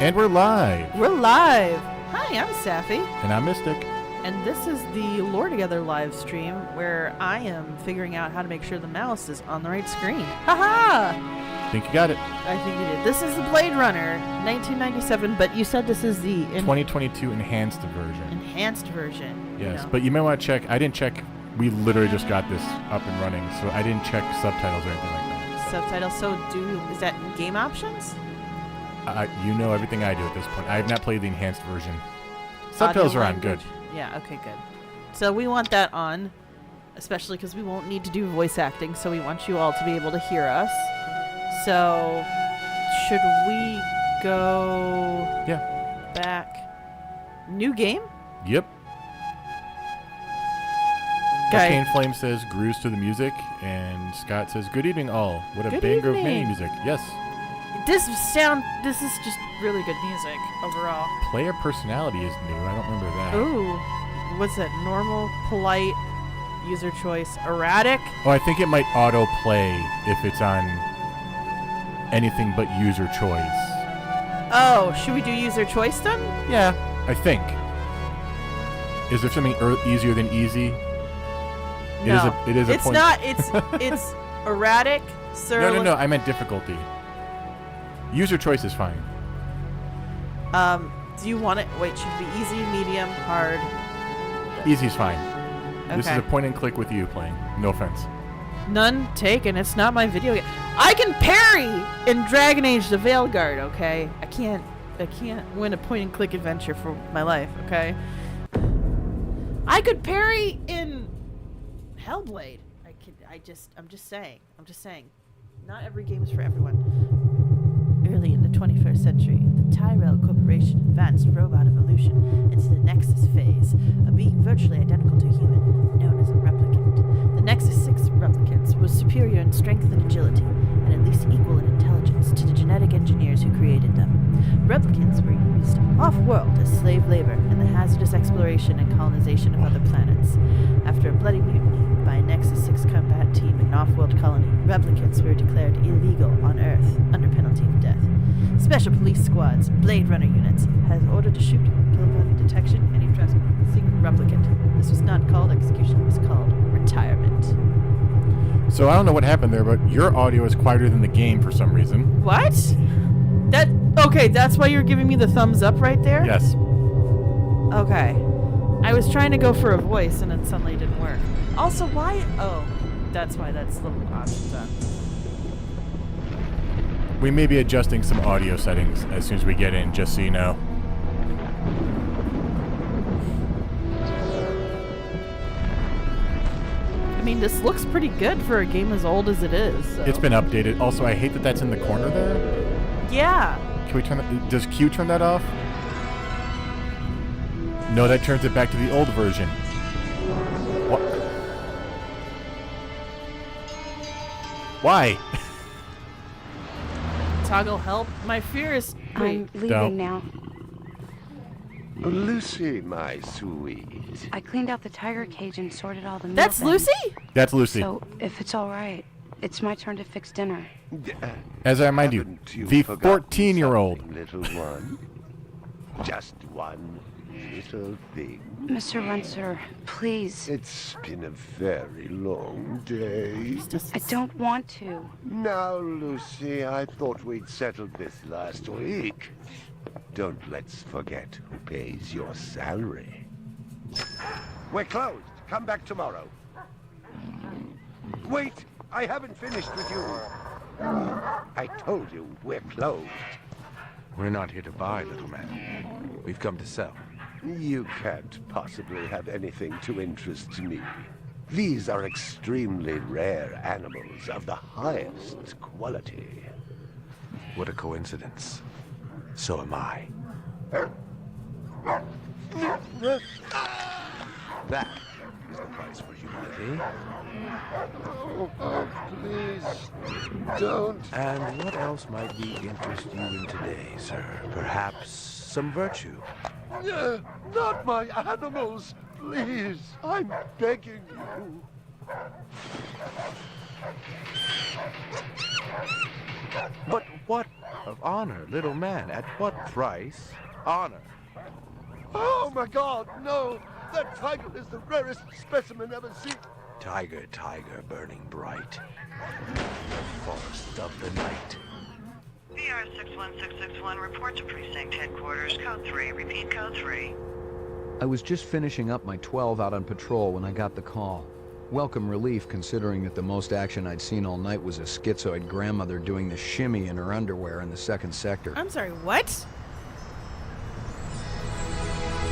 And we're live. We're live. Hi, I'm Sapphy. And I'm Mystic. And this is the Lore Together live stream where I am figuring out how to make sure the mouse is on the right screen. Haha! I think you got it. I think you did. This is the Blade Runner 1997, but you said this is the 2022 enhanced version. Enhanced version. Yes, but you may want to check. I didn't check. We literally just got this up and running, so I didn't check subtitles or anything like that. Subtitles. So is that in game options? You know everything I do at this point. I have not played the enhanced version. Subtitles are on. Good. Yeah, okay, good. So we want that on, especially because we won't need to do voice acting, so we want you all to be able to hear us. So, should we go back? New game? Yep. Arcane Flame says, "Grooves to the music," and Scott says, "Good evening, all. What a banger of mini music." Yes. This is just really good music overall. Player personality is new. I don't remember that. Ooh. What's that? Normal, polite, user choice, erratic? Oh, I think it might auto play if it's on anything but user choice. Oh, should we do user choice then? Yeah, I think. Is there something easier than easy? No. It is a it's point. not. It's erratic. No. I meant difficulty. User choice is fine. Do you want it? Wait, should it be easy, medium, hard? Easy's fine. Okay. This is a point and click with you playing. No offense. None taken. It's not my video game. I can parry in Dragon Age the Veilguard, okay? I can't win a point and click adventure for my life, okay? I could parry in Hellblade. I'm just saying. Not every game is for everyone. Early in the 21st century, the Tyrell Corporation advanced robot evolution into the Nexus phase, a being virtually identical to a human, known as a replicant. The Nexus 6 replicants was superior in strength and agility, and at least equal in intelligence to the genetic engineers who created them. Replicants were used off-world as slave labor in the hazardous exploration and colonization of other planets. After a bloody mutiny by a Nexus 6 combat team in an off-world colony, replicants were declared illegal on Earth under penalty of death. Special police squads, Blade Runner units, has ordered to shoot, kill upon detection, any trespassing replicant. This was not called execution, it was called retirement. So I don't know what happened there, but your audio is quieter than the game for some reason. What? Okay, that's why you're giving me the thumbs up right there? Yes. Okay. I was trying to go for a voice and it suddenly didn't work. Also, why? Oh, that's why that's the options on. We may be adjusting some audio settings as soon as we get in, just so you know. I mean, this looks pretty good for a game as old as it is. So. It's been updated. Also, I hate that that's in the corner there. Yeah. Can we turn that? Does Q turn that off? No, that turns it back to the old version. What? Why? Toggle help. My fear is. I'm leaving now. Lucy, my sweet. I cleaned out the tiger cage and sorted all the milk. That's Lucy? That's Lucy. So, if it's all right, it's my turn to fix dinner. As I remind you, the 14-year-old. Little one. Just one little thing. Mr. Runcer, please. It's been a very long day. I don't want to. Now, Lucy, I thought we'd settled this last week. Don't let's forget who pays your salary. We're closed. Come back tomorrow. Wait, I haven't finished with you. I told you we're closed. We're not here to buy, little man. We've come to sell. You can't possibly have anything to interest me. These are extremely rare animals of the highest quality. What a coincidence. So am I. That is the price for humanity. Oh, please, don't. And what else might we interest you in today, sir? Perhaps some virtue? Not my animals, please. I'm begging you. But what Of honor, little man. At what price? Honor. Oh my God, no! That tiger is the rarest specimen ever seen. Tiger, tiger, burning bright. The forest of the night. VR 61661, report to precinct headquarters, code 3, repeat code 3. I was just finishing up my 12 out on patrol when I got the call. Welcome relief, considering that the most action I'd seen all night was a schizoid grandmother doing the shimmy in her underwear in the second sector. I'm sorry, what?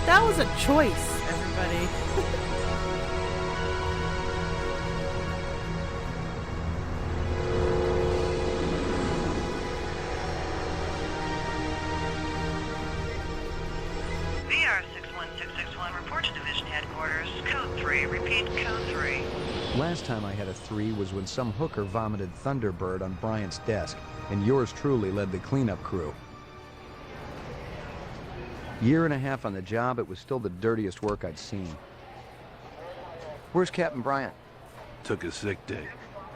That was a choice, everybody. VR 61661, report to division headquarters, code 3, repeat code 3. Last time I had a 3 was when some hooker vomited Thunderbird on Bryant's desk, and yours truly led the cleanup crew. Year and a half on the job, it was still the dirtiest work I'd seen. Where's Captain Bryant? Took a sick day.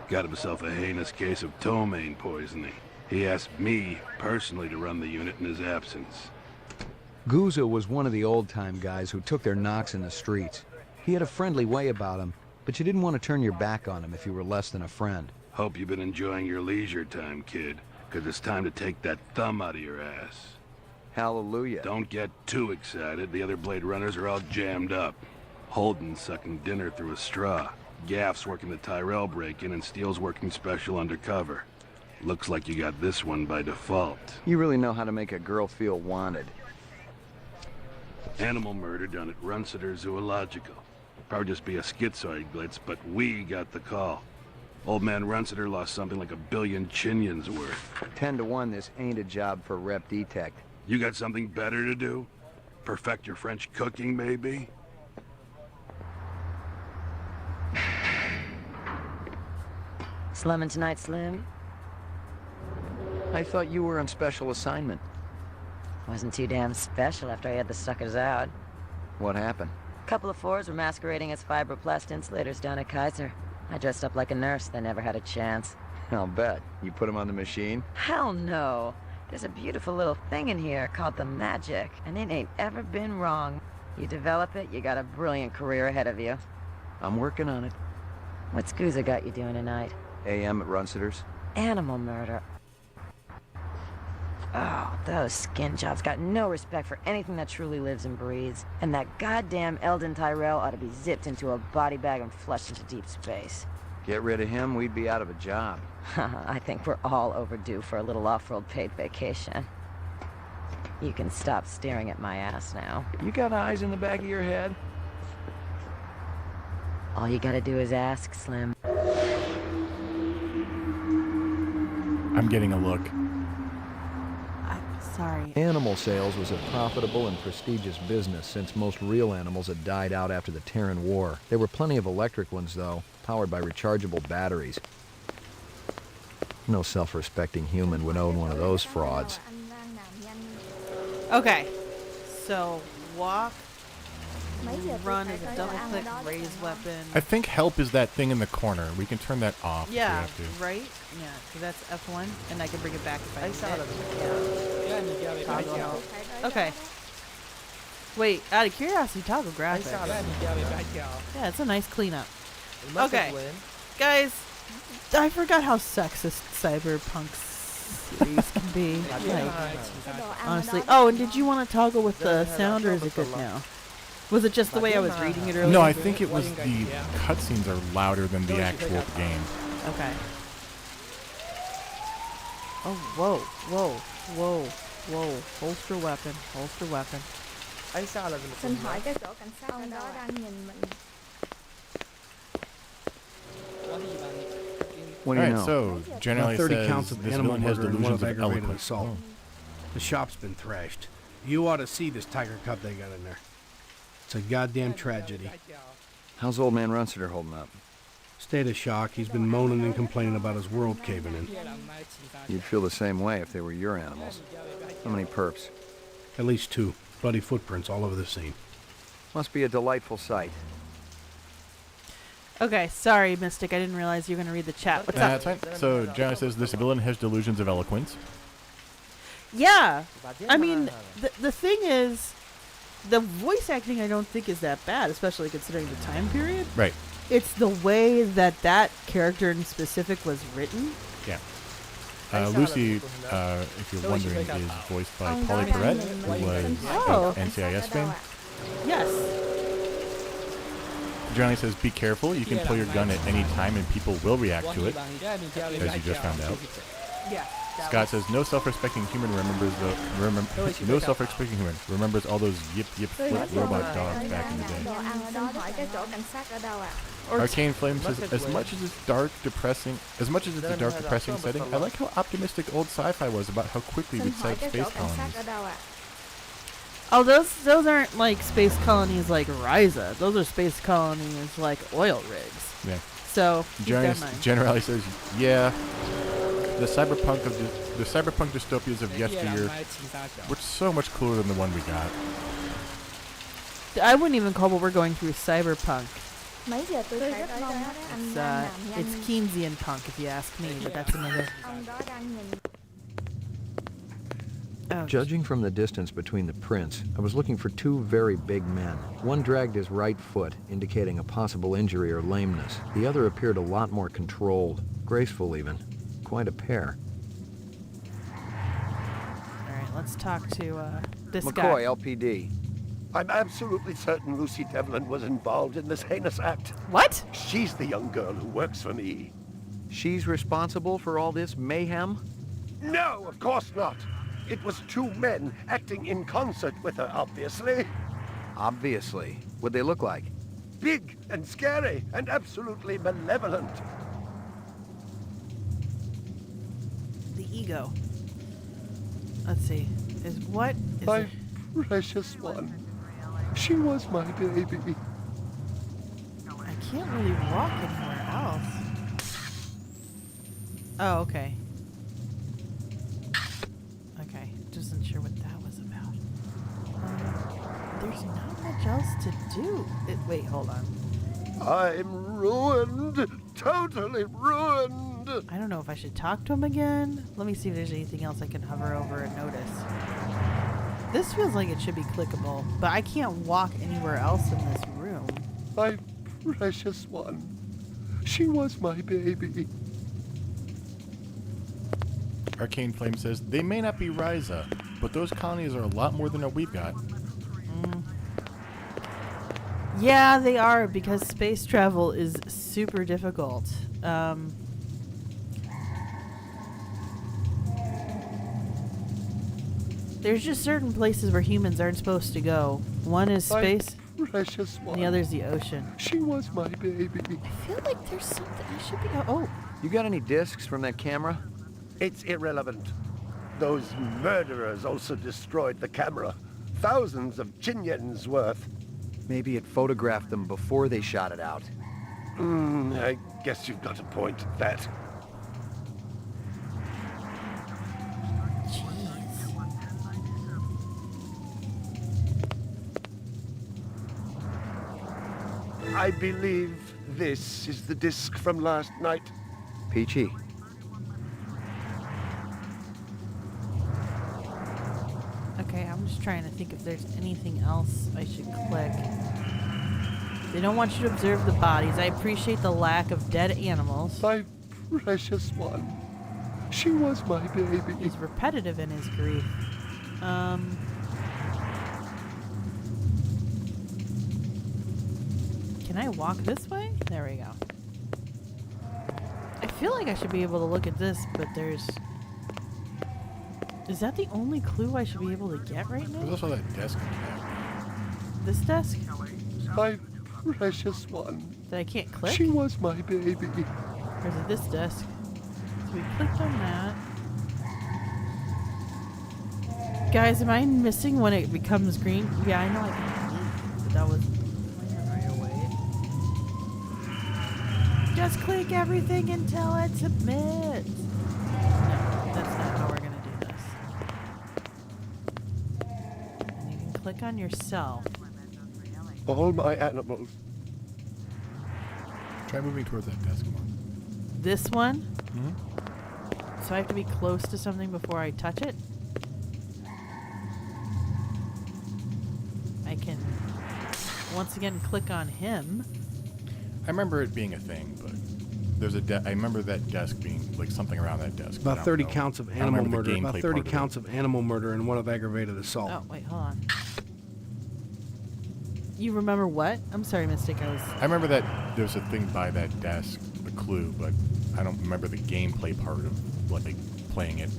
Got himself a heinous case of ptomaine poisoning. He asked me personally to run the unit in his absence. Gouza was one of the old-time guys who took their knocks in the streets. He had a friendly way about him, but you didn't want to turn your back on him if you were less than a friend. Hope you've been enjoying your leisure time, kid, because it's time to take that thumb out of your ass. Hallelujah. Don't get too excited. The other Blade Runners are all jammed up. Holden's sucking dinner through a straw. Gaff's working the Tyrell break-in, and Steele's working special undercover. Looks like you got this one by default. You really know how to make a girl feel wanted. Animal murder done at Runciter Zoological. Probably just be a schizoid blitz, but we got the call. Old man Runciter lost something like 1 billion chinions worth. 10 to 1, this ain't a job for Rep Detect. You got something better to do? Perfect your French cooking, maybe? Slumming tonight, Slim? I thought you were on special assignment. Wasn't too damn special after I had the suckers out. What happened? Couple of fours were masquerading as fibroplast insulators down at Kaiser. I dressed up like a nurse. They never had a chance. I'll bet. You put him on the machine? Hell no. There's a beautiful little thing in here called the magic, and it ain't ever been wrong. You develop it, you got a brilliant career ahead of you. I'm working on it. What's Gouza got you doing tonight? AM at Runciter's. Animal murder. Oh, those skin jobs got no respect for anything that truly lives and breathes. And that goddamn Eldon Tyrell ought to be zipped into a body bag and flushed into deep space. Get rid of him, we'd be out of a job. I think we're all overdue for a little off-road paid vacation. You can stop staring at my ass now. You got eyes in the back of your head? All you gotta do is ask, Slim. I'm getting a look. I'm sorry. Animal sales was a profitable and prestigious business since most real animals had died out after the Terran War. There were plenty of electric ones, though, powered by rechargeable batteries. No self-respecting human would own one of those frauds. Okay, so walk, run is a double-click raise weapon. I think help is that thing in the corner. We can turn that off if we Yeah, have to. right? Yeah, so that's F1, and I can bring it back if I need it. Toggle help. Okay. Wait, out of curiosity, toggle graphics. Yeah, it's a nice cleanup. Okay, guys, I forgot how sexist Cyberpunk series can be. Like, honestly. Oh, and did you want to toggle with the sound, or is it good now? Was it just the way I was reading it earlier? No, I think it was the cutscenes are louder than the actual game. Okay. Oh, whoa, whoa, whoa, whoa. Holster weapon, holster weapon. Xin hỏi cái chỗ cảnh sát ở đó đang nhìn mình. What do you Alright, know? so generally 30 says counts of this animal villain has murder and one delusions of of aggravated eloquence. assault. Oh. The shop's been thrashed. You ought to see this tiger cub they got in there. It's a goddamn tragedy. How's old man Runciter holding up? State of shock. He's been moaning and complaining about his world caving in. You'd feel the same way if they were your animals. How many perps? At least 2. Bloody footprints all over the scene. Must be a delightful sight. Okay, sorry, Mystic. I didn't realize you were going to read the chat. What's Nah, up? that's fine. So generally says this villain has delusions of eloquence. Yeah. I mean, the thing is, the voice acting I don't think is that bad, especially considering the time period. Right. It's the way that character in specific was written. Yeah. Lucy, if you're wondering, is voiced by Polly Perrette, who was NCIS fame. Yes. Johnny says, be careful. You can pull your gun at any time and people will react to it, as you just found out. Yeah. Scott says, no self-respecting human remembers no self-respecting human remembers all those yip flip robot dogs back in the day. Arcane Flame says, as much as it's a dark, depressing setting, I like how optimistic old sci-fi was about how quickly we'd set up space colonies. Oh, those aren't like space colonies like Ryza. Those are space colonies like oil rigs. Yeah. So Generally says, yeah. The cyberpunk dystopias of yesteryear were so much cooler than the one we got. I wouldn't even call what we're going through cyberpunk. It's Keynesian punk, if you ask me, but that's another. Oh. Judging from the distance between the prints, I was looking for two very big men. One dragged his right foot, indicating a possible injury or lameness. The other appeared a lot more controlled, graceful even. Quite a pair. All right, let's talk to this McCoy, guy. LPD. I'm absolutely certain Lucy Devlin was involved in this heinous act. What? She's the young girl who works for me. She's responsible for all this mayhem? No, of course not. It was two men acting in concert with her, obviously. Obviously. What'd they look like? Big and scary and absolutely malevolent. The ego. Let's see. My precious one. She was my baby. I can't really walk anywhere else. Oh, okay. Okay, just not sure what that was about. There's not much else to do. Wait, hold on. I'm ruined. Totally ruined. I don't know if I should talk to him again. Let me see if there's anything else I can hover over and notice. This feels like it should be clickable, but I can't walk anywhere else in this room. My precious one. She was my baby. Arcane Flame says, they may not be Ryza, but those colonies are a lot more than what we've got. Yeah, they are, because space travel is super difficult. There's just certain places where humans aren't supposed to go. One is space, precious one. and the other's the ocean. She was my baby. I feel like there's something I should be... Oh. You got any discs from that camera? It's irrelevant. Those murderers also destroyed the camera. Thousands of Jinyens worth. Maybe it photographed them before they shot it out. I guess you've got a point at that. I believe this is the disc from last night. Peachy. Okay, I'm just trying to think if there's anything else I should click. They don't want you to observe the bodies. I appreciate the lack of dead animals. My precious one. She was my baby. He's repetitive in his grief. Can I walk this way? There we go. I feel like I should be able to look at this, but there's... Is that the only clue I should be able to get right now? There's also that desk in the back. This desk? My precious one. That I can't click? She was my baby. Or is it this desk? So we clicked on that. Guys, am I missing when it becomes green? Yeah, I know I can leave, but that was right away. Just click everything until it submits. No, that's not how we're gonna do this. And you can click on yourself. All my animals. Try moving towards that desk more. This one? Mm-hmm. So I have to be close to something before I touch it? once again click on him. I remember it being a thing, but there's I remember that desk being like something around that desk. About 30 counts of animal murder. About 30 counts of animal murder and one of aggravated assault. Oh, wait, hold on. You remember what? I'm sorry, Mystic. I remember that there was a thing by that desk, the clue, but I don't remember the gameplay part of like playing it.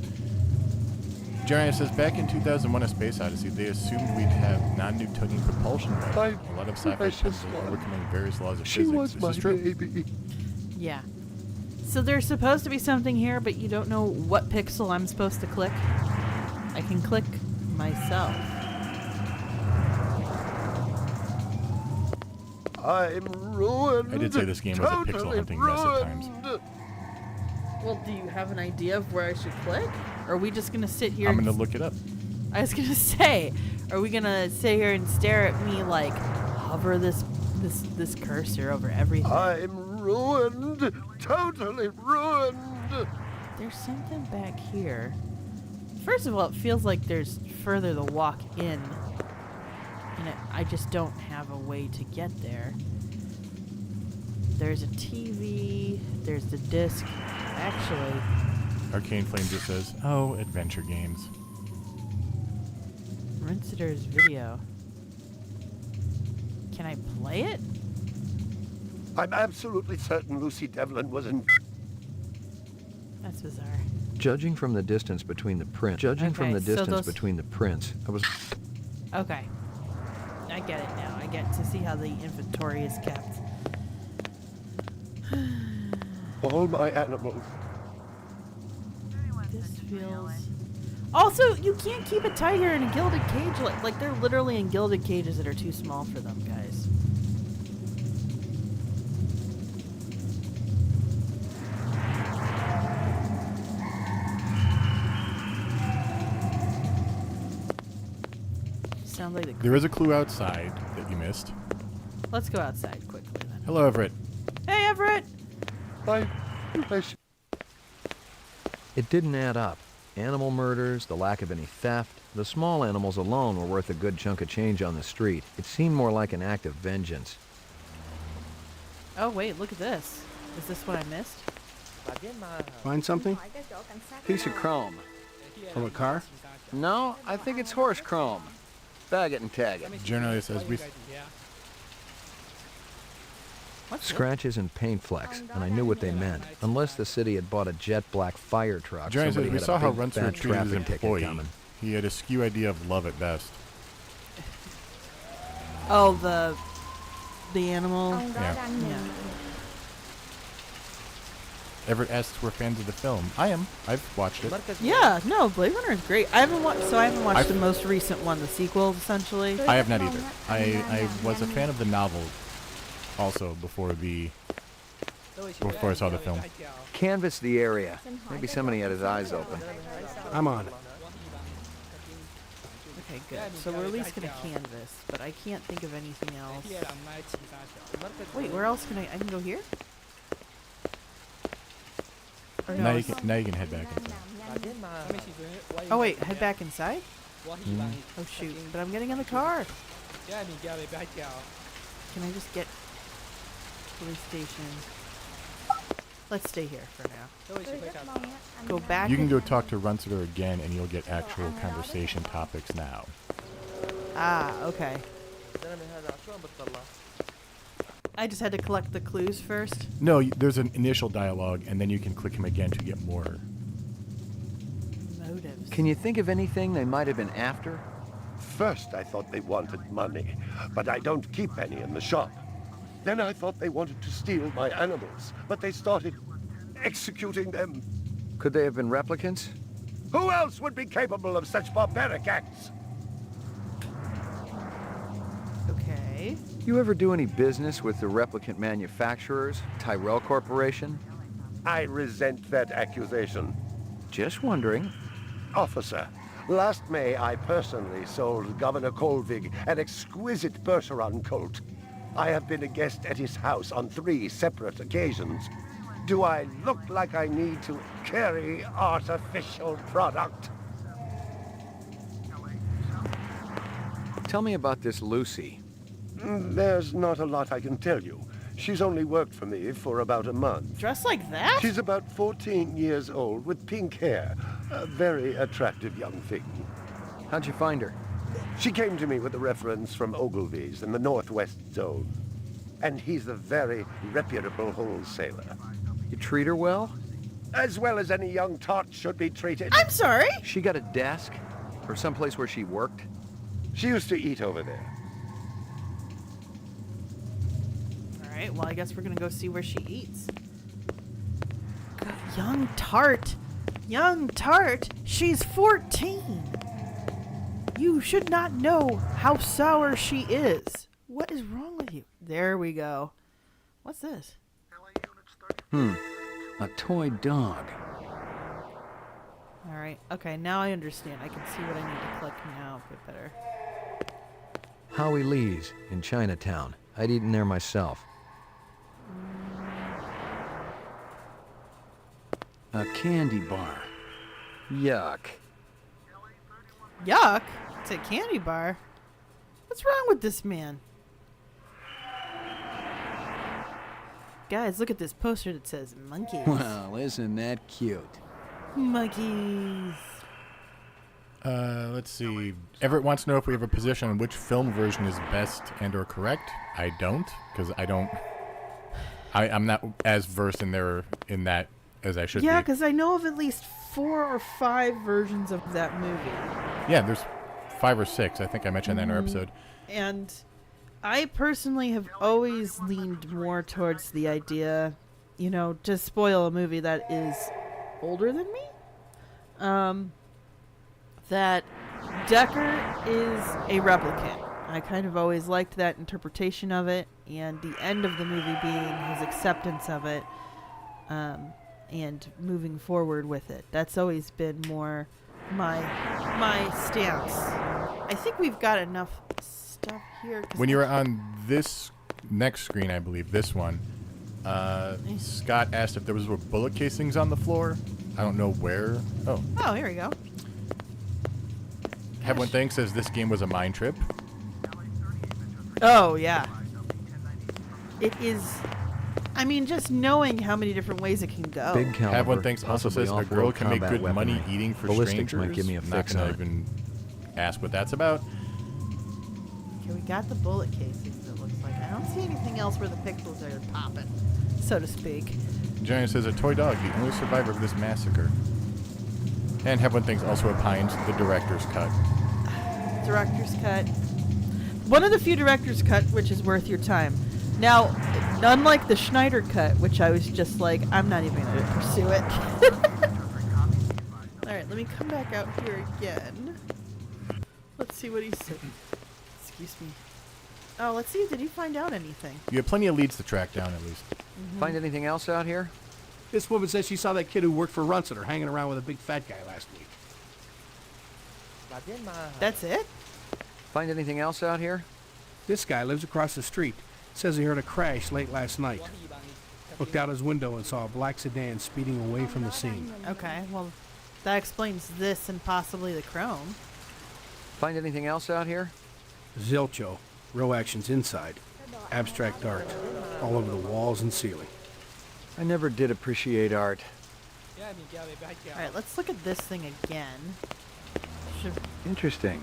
Jerry says, back in 2001 A Space Odyssey, they assumed we'd have non-Newtonian propulsion. A lot of sci-fi films are overcoming various laws of physics. This is true. Baby. Yeah. So there's supposed to be something here, but you don't know what pixel I'm supposed to click. I can click myself. I'm ruined. I did say this game was a pixel hunting mess at times. Well, do you have an idea of where I should click? Or are we just gonna sit here? I'm gonna look it up. I was gonna say, are we gonna sit here and stare at me like hover this cursor over everything? I'm ruined. Totally ruined. There's something back here. First of all, it feels like there's further to walk in. And I just don't have a way to get there. There's a TV. There's the disc. Actually, Arcane Flame just says, oh, adventure games. Rinsiter's video. Can I play it? I'm absolutely certain Lucy Devlin was in... That's bizarre. Judging from the distance between the prints, I was... Okay. I get it now. I get to see how the inventory is kept. All my animals. This feels... Also, you can't keep a tiger in a gilded cage. Like they're literally in gilded cages that are too small for them, guys. Sounds like there is a clue outside that you missed. Let's go outside quickly then. Hello, Everett. Hey, Everett! It didn't add up. Animal murders, the lack of any theft, the small animals alone were worth a good chunk of change on the street. It seemed more like an act of vengeance. Oh, wait, look at this. Is this what I missed? Find something? Piece of chrome. From a car? No, I think it's horse chrome. Bag it and tag it. Journalist says we... Scratches and paint flecks, and I knew what they meant. Unless the city had bought a jet black fire truck, Journalist says somebody we had saw a how big Runcer fat treated his traffic ticket employee. coming. He had a skew idea of love at best. Oh, the animal? Yeah. Everett asks we're fans of the film. I am. I've watched it. Yeah, no, Blade Runner is great. I haven't watched the most recent one, the sequel, essentially. I have not either. I was a fan of the novel also before I saw the film. Canvass the area. Maybe somebody had his eyes open. I'm on it. Okay, good. So we're at least going to canvas, but I can't think of anything else. Wait, where else can I can go here? Or no, Now you can head back inside. Oh wait, head back inside? Oh shoot, but I'm getting in the car. Can I just get police station? Let's stay here for now. Go back. You can go talk to Runsiter again and you'll get actual conversation topics now. Ah, okay. I just had to collect the clues first? No, there's an initial dialogue and then you can click him again to get more motives. Can you think of anything they might have been after? First I thought they wanted money, but I don't keep any in the shop. Then I thought they wanted to steal my animals, but they started executing them. Could they have been replicants? Who else would be capable of such barbaric acts? Okay. You ever do any business with the replicant manufacturers, Tyrell Corporation? I resent that accusation. Just wondering. Officer, last May I personally sold Governor Colvig an exquisite Bergeron coat. I have been a guest at his house on 3 separate occasions. Do I look like I need to carry artificial product? Tell me about this Lucy. There's not a lot I can tell you. She's only worked for me for about a month. Dressed like that? She's about 14 years old with pink hair. A very attractive young thing. How'd you find her? She came to me with a reference from Ogilvy's in the Northwest Zone. And he's a very reputable wholesaler. You treat her well? As well as any young tot should be treated. I'm sorry? She got a desk? Or someplace where she worked? She used to eat over there. Alright, well, I guess we're gonna go see where she eats. God, young tart. Young tart? She's 14. You should not know how sour she is. What is wrong with you? There we go. What's this? A toy dog. Alright, okay, now I understand. I can see what I need to click now a bit better. Howie Lee's in Chinatown. I'd eaten there myself. A candy bar. Yuck. Yuck! It's a candy bar. What's wrong with this man? Guys, look at this poster that says monkeys. Well, isn't that cute? Monkeys. Let's see. Everett wants to know if we have a position on which film version is best and or correct. I don't, because I'm not as versed in that as I should be. Yeah, because I know of at least 4 or 5 versions of that movie. Yeah, there's 5 or 6. I think I mentioned that in our episode. And I personally have always leaned more towards the idea, to spoil a movie that is older than me, that Decker is a replicant. I kind of always liked that interpretation of it, and the end of the movie being his acceptance of it, and moving forward with it. That's always been more my stance. I think we've got enough stuff here. When you were on this next screen, I believe, this one, Scott asked if there were bullet casings on the floor. I don't know where. Oh, here we go. Have One Thing says this game was a mind trip. Oh, yeah. It is. I mean, just knowing how many different ways it can go. Big caliber. Have One Thing also possibly says a off-world girl can make combat good money weaponry. eating for Ballistics strangers. might give me a Not fix gonna on it. even ask what that's about. Okay, we got the bullet casings, it looks like. I don't see anything else where the pixels are popping, so to speak. Giant says a toy dog, the only survivor of this massacre. And Have One Thing also opines the director's cut. Director's cut. One of the few director's cut which is worth your time. Now, unlike the Schneider cut, which I was just like, I'm not even going to pursue it. Alright, let me come back out here again. Let's see what he said. Excuse me. Oh, let's see. Did he find out anything? You have plenty of leads to track down, at least. Find anything else out here? This woman says she saw that kid who worked for Runciter hanging around with a big fat guy last week. That's it? Find anything else out here? This guy lives across the street. Says he heard a crash late last night. Looked out his window and saw a black sedan speeding away from the scene. Okay, well, that explains this and possibly the chrome. Find anything else out here? Zilcho. Row actions inside. Abstract art. All over the walls and ceiling. I never did appreciate art. Alright, let's look at this thing again. Interesting.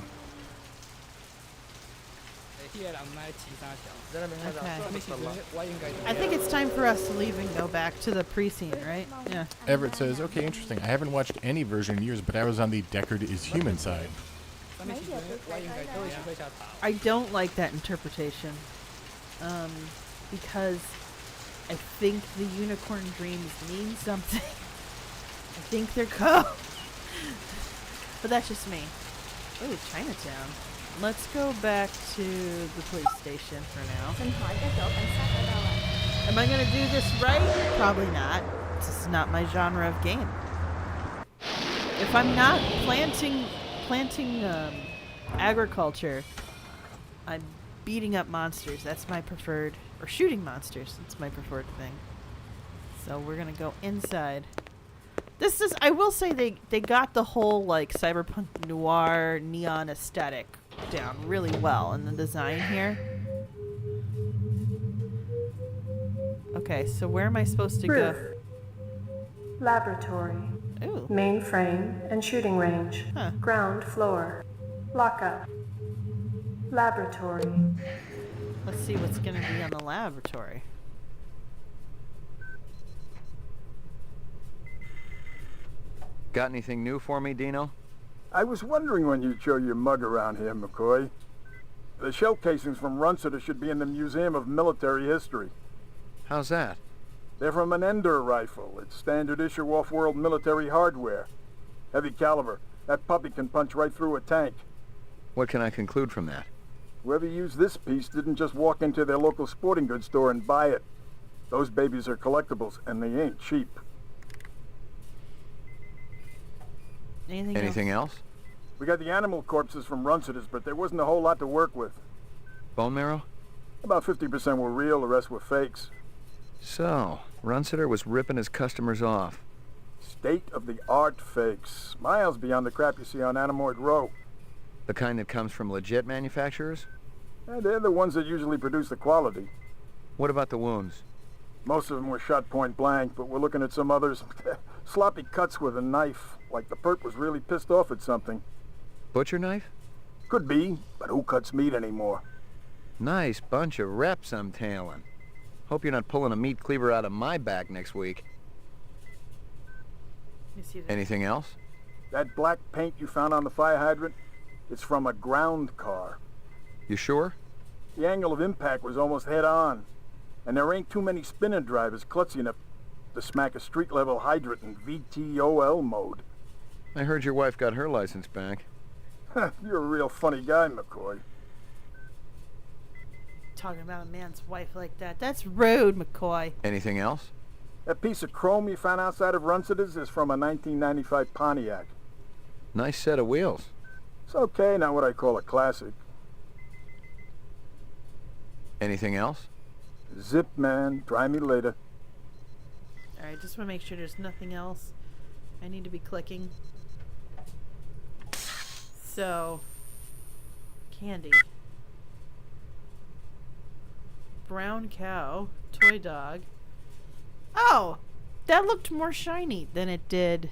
I think it's time for us to leave and go back to the pre-scene, right? Yeah. Everett says, okay, interesting. I haven't watched any version in years, but I was on the Deckard is human side. I don't like that interpretation. Because I think the unicorn dreams mean something. I think they're but that's just me. Oh, Chinatown. Let's go back to the police station for now. Am I going to do this right? Probably not. This is not my genre of game. If I'm not planting agriculture, I'm beating up monsters. That's my preferred, or shooting monsters. It's my preferred thing. So we're going to go inside. This is, I will say they got the whole like cyberpunk noir neon aesthetic down really well in the design here. Okay, so where am I supposed to go? Roof. Laboratory. Ooh. Mainframe and shooting range. Huh. Ground floor. Lockup. Laboratory. Let's see what's going to be on the laboratory. Got anything new for me, Dino? I was wondering when you'd show your mug around here, McCoy. The shell casings from Runciter should be in the Museum of Military History. How's that? They're from an Ender rifle. It's standard issue off-world military hardware. Heavy caliber. That puppy can punch right through a tank. What can I conclude from that? Whoever used this piece didn't just walk into their local sporting goods store and buy it. Those babies are collectibles, and they ain't cheap. Anything else? We got the animal corpses from Runciter's, but there wasn't a whole lot to work with. Bone marrow? About 50% were real, the rest were fakes. So, Runciter was ripping his customers off. State-of-the-art fakes. Miles beyond the crap you see on Anamoid Row. The kind that comes from legit manufacturers? They're the ones that usually produce the quality. What about the wounds? Most of them were shot point blank, but we're looking at some others. Sloppy cuts with a knife, like the perp was really pissed off at something. Butcher knife? Could be, but who cuts meat anymore? Nice bunch of reps I'm tailing. Hope you're not pulling a meat cleaver out of my back next week. Anything else? That black paint you found on the fire hydrant? It's from a ground car. You sure? The angle of impact was almost head-on. And there ain't too many spinner drivers klutzy enough to smack a street-level hydrant in VTOL mode. I heard your wife got her license back. You're a real funny guy, McCoy. Talking about a man's wife like that. That's rude, McCoy. Anything else? That piece of chrome you found outside of Runciter's is from a 1995 Pontiac. Nice set of wheels. It's okay, not what I call a classic. Anything else? Zip, man. Try me later. Alright, just want to make sure there's nothing else I need to be clicking. So, candy. Brown cow. Toy dog. Oh! That looked more shiny than it did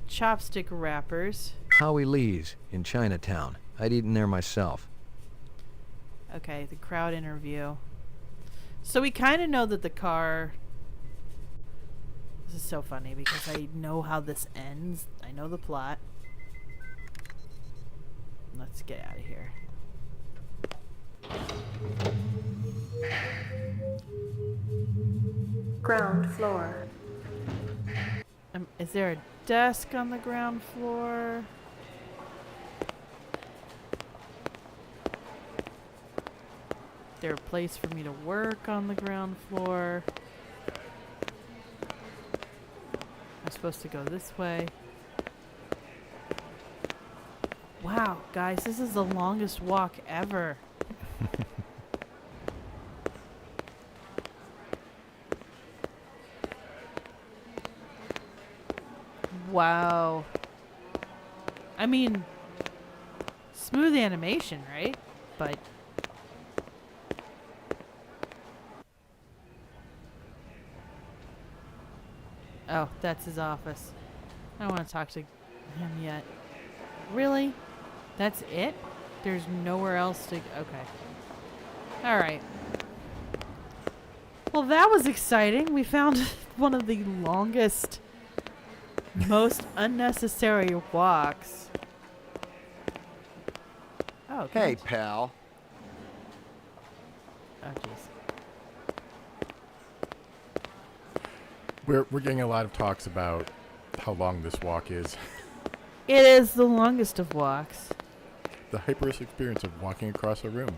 chopstick wrappers. Howie Lee's in Chinatown. I'd eaten there myself. Okay, the crowd interview. So we kind of know that the car... This is so funny because I know how this ends. I know the plot. Let's get out of here. Ground floor. Is there a desk on the ground floor? Is there a place for me to work on the ground floor? I'm supposed to go this way. Wow, guys, this is the longest walk ever. Wow. I mean, smooth animation, right? But... Oh, that's his office. I don't want to talk to him yet. Really? That's it? There's nowhere else to... Okay. Alright. Well, that was exciting. We found one of the longest, most unnecessary walks. Oh, hey, pal. Oh, jeez. We're getting a lot of talks about how long this walk is. It is the longest of walks. The hyperist experience of walking across a room.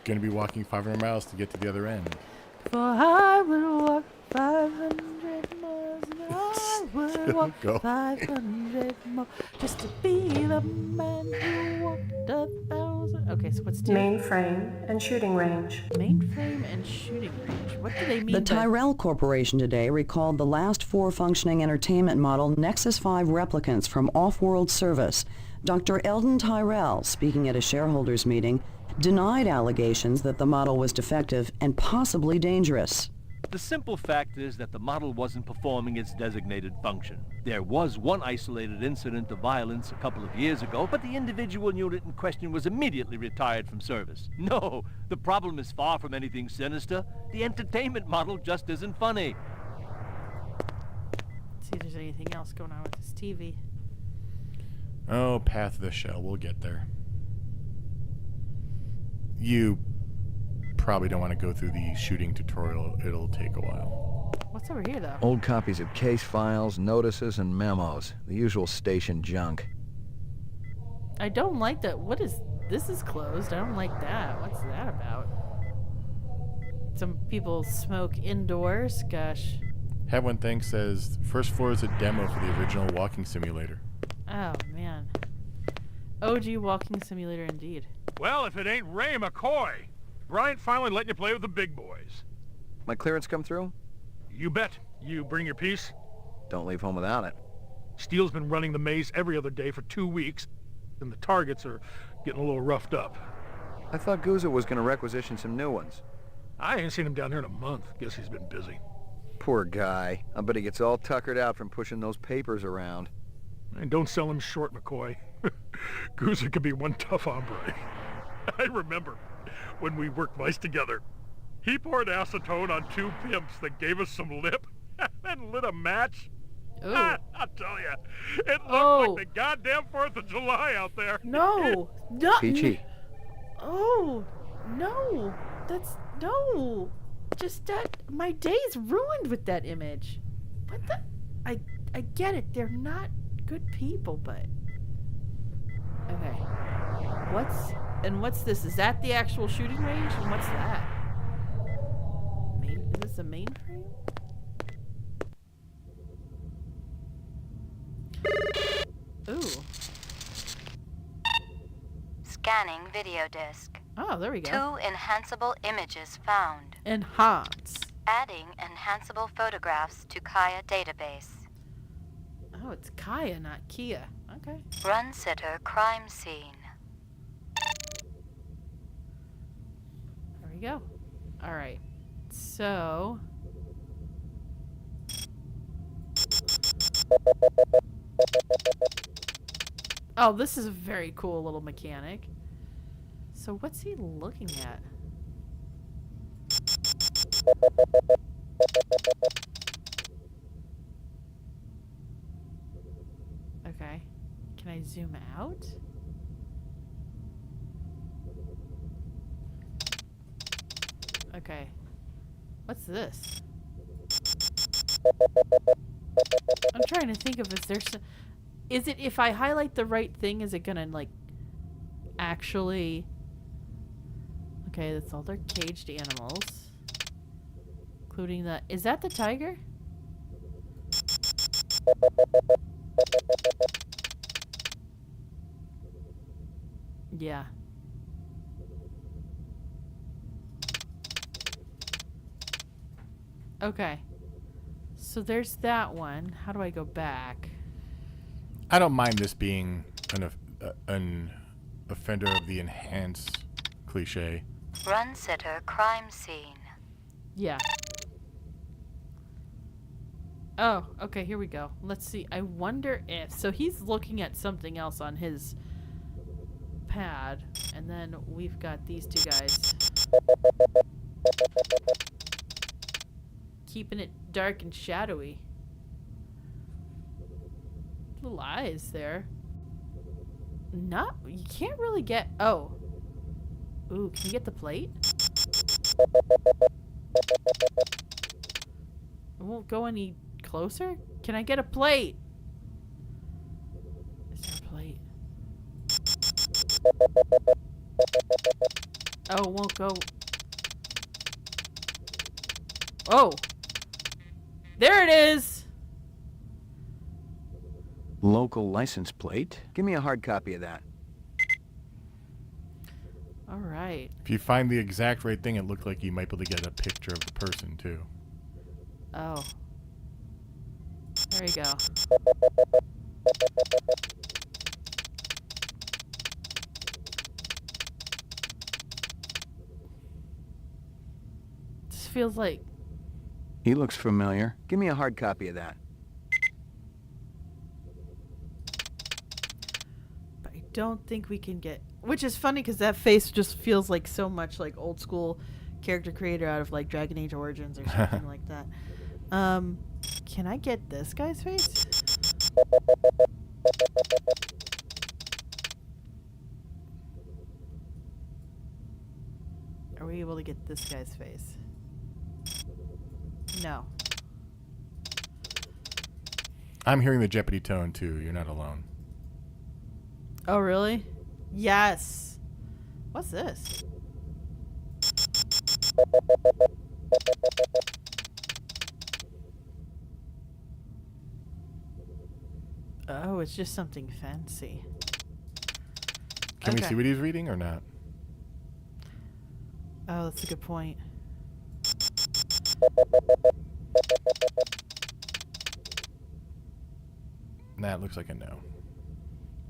Gonna be walking 500 miles to get to the other end. For I will walk 500 miles and I will walk Go. 500 more just to be the man who walked 1,000. Okay, so what's Mainframe and shooting range. Mainframe and shooting range. What do they mean? The Tyrell Corporation today recalled the last 4 functioning entertainment model Nexus 5 replicants from off-world service. Dr. Eldon Tyrell, speaking at a shareholders meeting, denied allegations that the model was defective and possibly dangerous. The simple fact is that the model wasn't performing its designated function. There was one isolated incident of violence a couple of years ago, but the individual unit in question was immediately retired from service. No, the problem is far from anything sinister. The entertainment model just isn't funny. Let's see if there's anything else going on with this TV. Oh, Path of the Shell. We'll get there. You probably don't want to go through the shooting tutorial. It'll take a while. What's over here, though? Old copies of case files, notices, and memos. The usual station junk. I don't like that. What is... This is closed. I don't like that. What's that about? Some people smoke indoors? Gosh. Have One Thing says, first floor is a demo for the original walking simulator. Oh, man. OG walking simulator indeed. Well, if it ain't Ray McCoy. Bryant finally letting you play with the big boys. My clearance come through? You bet. You bring your piece? Don't leave home without it. Steele's been running the maze every other day for 2 weeks, and the targets are getting a little roughed up. I thought Gouza was going to requisition some new ones. I ain't seen him down here in a month. Guess he's been busy. Poor guy. I bet he gets all tuckered out from pushing those papers around. And don't sell him short, McCoy. Gouza could be one tough hombre. I remember when we worked mice together. He poured acetone on 2 pimps that gave us some lip and lit a match. I'll tell you, it looked like the goddamn 4th of July out there. No. No. Peachy. Oh, no. That's... No. Just that... My day's ruined with that image. What the... I get it. They're not good people, but... Okay. What's this? Is that the actual shooting range? And what's that? Is this a mainframe? Ooh. Scanning video disc. Oh, there we go. 2 enhanceable images found. Enhance. Adding enhanceable photographs to Kaya database. Oh, it's Kaya, not Kia. Okay. Run sitter crime scene. There we go. All right. So... Oh, this is a very cool little mechanic. So what's he looking at? Okay. Can I zoom out? Okay. What's this? I'm trying to think of, is it if I highlight the right thing, is it gonna like actually... Okay, that's all their caged animals. Including the... Is that the tiger? Yeah. Okay. So there's that one. How do I go back? I don't mind this being an offender of the enhance cliche. Run sitter crime scene. Yeah. Oh, okay, here we go. Let's see. I wonder if... So he's looking at something else on his pad. And then we've got these 2 guys. Keeping it dark and shadowy. Little eyes there. Not... You can't really get... Oh. Ooh, can you get the plate? It won't go any closer? Can I get a plate? Is there a plate? Oh, it won't go... Oh! There it is! Local license plate? Give me a hard copy of that. Alright. If you find the exact right thing, it looked like you might be able to get a picture of the person, too. Oh. There you go. feels like... He looks familiar. Give me a hard copy of that. But I don't think we can get... Which is funny because that face just feels like so much like old school character creator out of like Dragon Age Origins or something like that. Can I get this guy's face? Are we able to get this guy's face? No. I'm hearing the Jeopardy tone too. You're not alone. Oh, really? Yes. What's this? Oh, it's just something fancy. Can we see what he's reading or not? Oh, that's a good point. Nah, it looks like a no.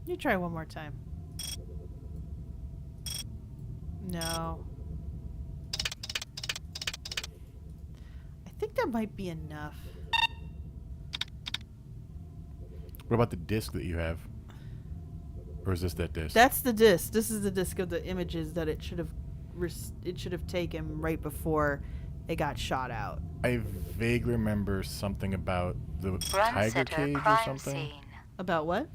You try one more time. No. I think that might be enough. What about the disc that you have? Or is this that disc? That's the disc. This is the disc of the images that it should have taken right before it got shot out. I vaguely remember something about the tiger cage or something. About what?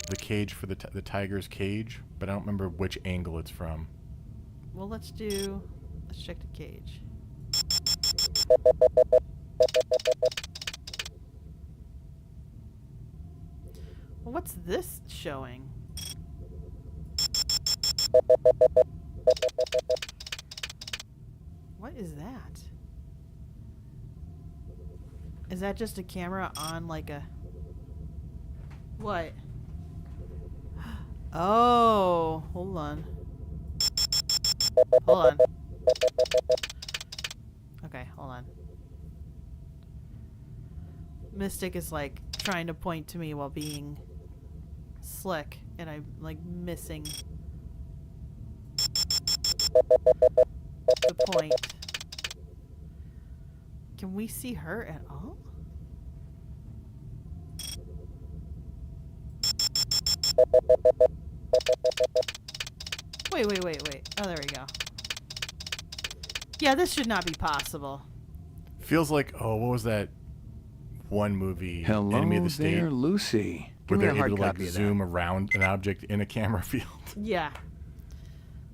The cage for the tiger's cage, but I don't remember which angle it's from. Well, let's check the cage. Well, what's this showing? What is that? Is that just a camera on like a... What? Oh, hold on. Hold on. Okay, hold on. Mystic is like trying to point to me while being slick, and I'm like missing the point. Can we see her at all? Wait. Oh, there we go. Yeah, this should not be possible. Feels like, what was that one movie? Hello Enemy of the State, there, Lucy. Where Give me they're a hard able to like copy of zoom around an object in a camera field. Yeah.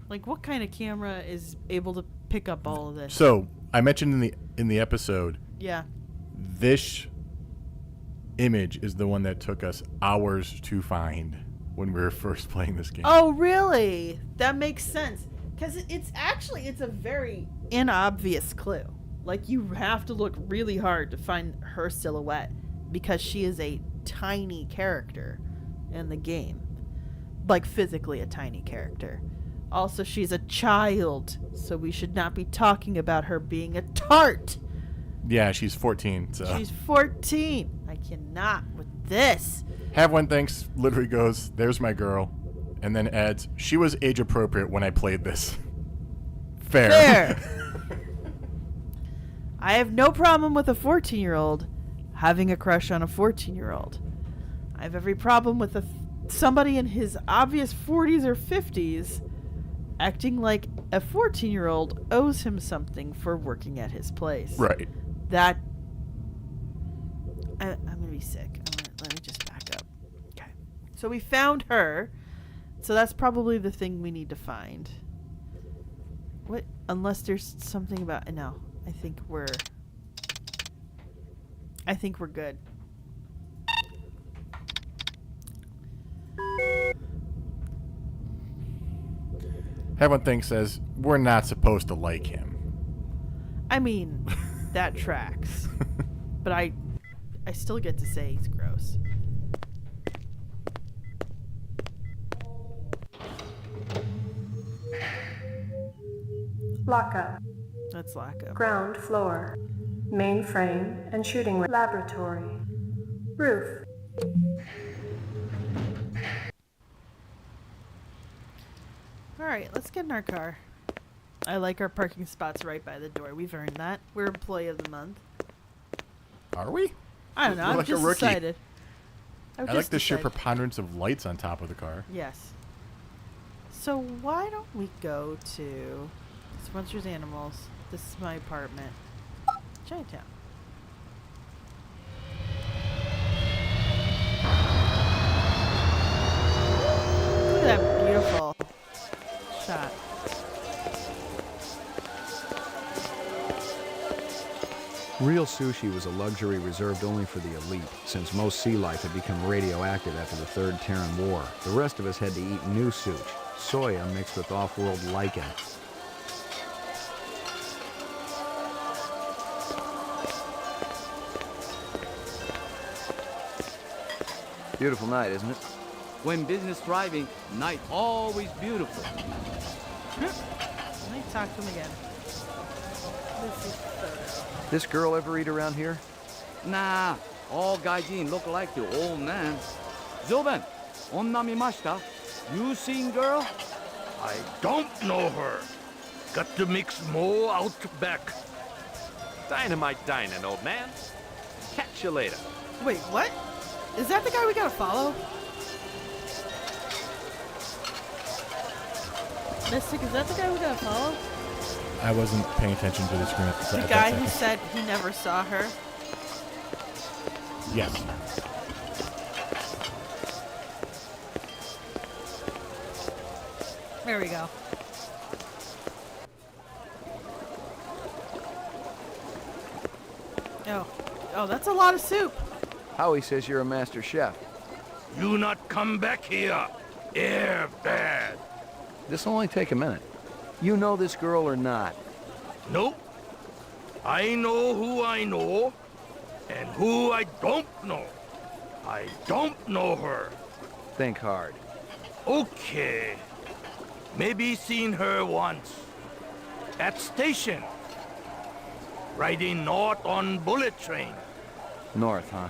Like, what kind of camera is able to pick up all of this? So I mentioned in the episode. Yeah. This image is the one that took us hours to find when we were first playing this game. Oh, really? That makes sense. Because it's a very inobvious clue. Like, you have to look really hard to find her silhouette because she is a tiny character in the game. Like, physically a tiny character. Also, she's a child, so we should not be talking about her being a tart. Yeah, she's 14, so. She's 14. I cannot with this. Have One Thanks literally goes, "There's my girl," and then adds, "She was age appropriate when I played this." Fair. I have no problem with a 14-year-old having a crush on a 14-year-old. I have every problem with somebody in his obvious 40s or 50s acting like a 14-year-old owes him something for working at his place. Right. That... I'm going to be sick. Let me just back up. Okay. So we found her. So that's probably the thing we need to find. What? Unless there's something about... No. I think we're good. Have One Thing says, "We're not supposed to like him." I mean, that tracks. But I still get to say he's gross. Lockup. Let's lock up. Ground floor. Mainframe and shooting laboratory. Roof. Alright, let's get in our car. I like our parking spots right by the door. We've earned that. We're Employee of the Month. Are we? I don't know. You're I've like a just rookie. decided. I like the sheer preponderance of lights on top of the car. Yes. So why don't we go to Spencer's Animals? This is my apartment. Chinatown. Look at that beautiful shot. Real sushi was a luxury reserved only for the elite, since most sea life had become radioactive after the Third Terran War. The rest of us had to eat new sushi, soya mixed with off-world lichen. Beautiful night, isn't it? When business thriving, night always beautiful. Let me talk to him again. This is photo. This girl ever eat around here? Nah, all gaijin look like the old man. Zoben, onna mimashita? You seen girl? I don't know her. Got to mix more out back. Dynamite dining, old man. Catch you later. Wait, what? Is that the guy we gotta follow? Mystic, is that the guy we gotta follow? I wasn't paying attention to the screen at The that guy second. who said he never saw her? Yes. There we go. Oh, that's a lot of soup. Howie says you're a master chef. You not come back here. Air bad. This'll only take a minute. You know this girl or not? Nope. I know who I know, and who I don't know. I don't know her. Think hard. Okay. Maybe seen her once. At station. Riding north on bullet train. North, huh?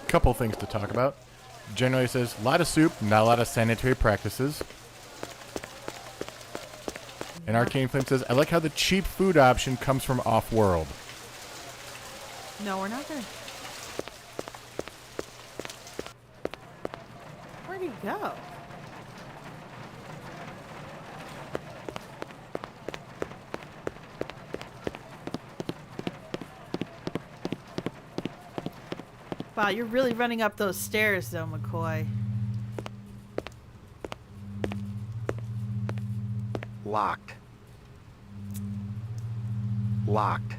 Couple things to talk about. Generally says, a lot of soup, not a lot of sanitary practices. And Arcane Flame says, I like how the cheap food option comes from off-world. No, we're not gonna... Where'd he go? Wow, you're really running up those stairs, though, McCoy. Locked. Locked.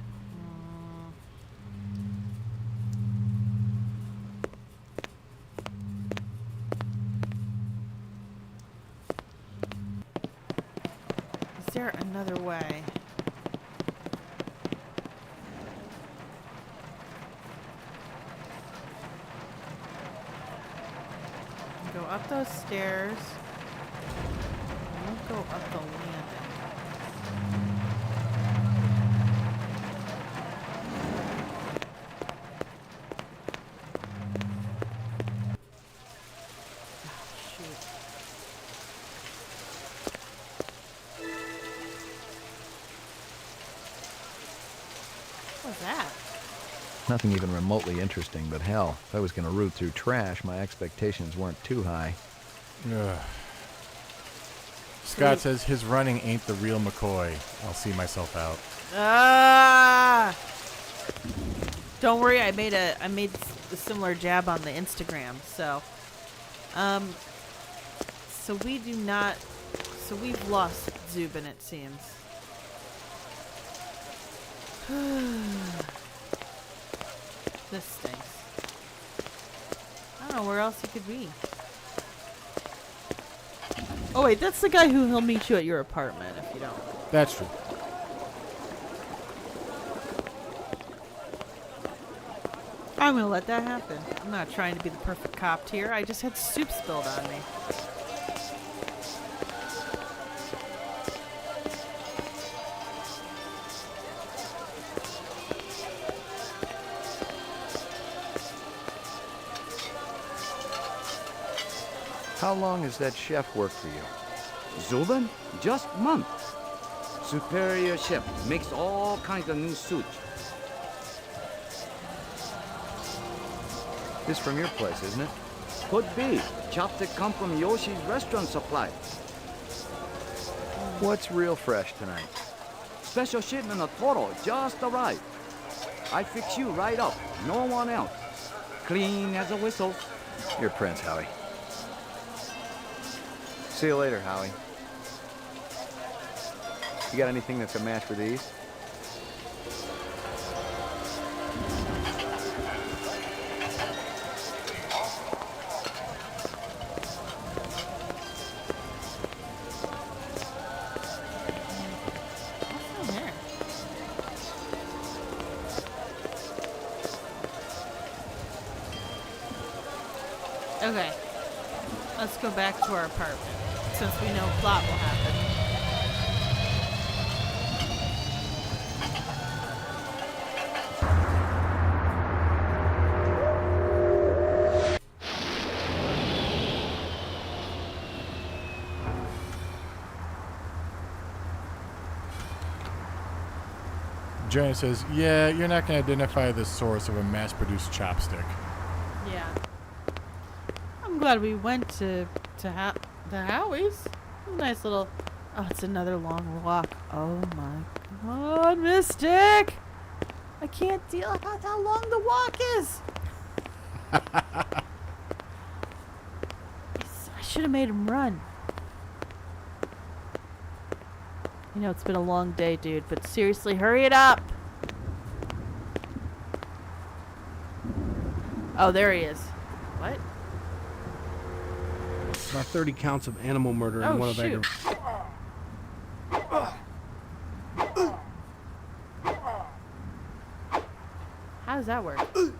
Is there another way? Go up those stairs. We'll go up the landing. What was that? Nothing even remotely interesting, but hell, if I was going to root through trash, my expectations weren't too high. Ugh. Scott says his running ain't the real McCoy. I'll see myself out. Ah! Don't worry, I made a similar jab on the Instagram. So we do not. So we've lost Zubin, it seems. This stinks. I don't know where else he could be. Oh wait, that's the guy who he'll meet you at your apartment if you don't. That's true. I'm gonna let that happen. I'm not trying to be the perfect cop here. I just had soup spilled on me. How long has that chef worked for you? Zubin? Just months. Superior chef makes all kinds of new suits. This from your place, isn't it? Could be. Chopstick come from Yoshi's restaurant supply. What's real fresh tonight? Special shipment of Toro just arrived. I fix you right up. No one else. Clean as a whistle. You're Prince, Howie. See you later, Howie. You got anything that's a match for these? Okay. Let's go back to our apartment, since we know plot will happen. Giant says, yeah, you're not going to identify the source of a mass-produced chopstick. Yeah. I'm glad we went to the Howie's. Nice little... Oh, it's another long walk. Oh my god, Mystic! I can't deal with how long the walk is! I should have made him run. You know, it's been a long day, dude, but seriously, hurry it up! Oh, there he is. What? About 30 counts of animal murder and one of aggravation. How does that work? Oh,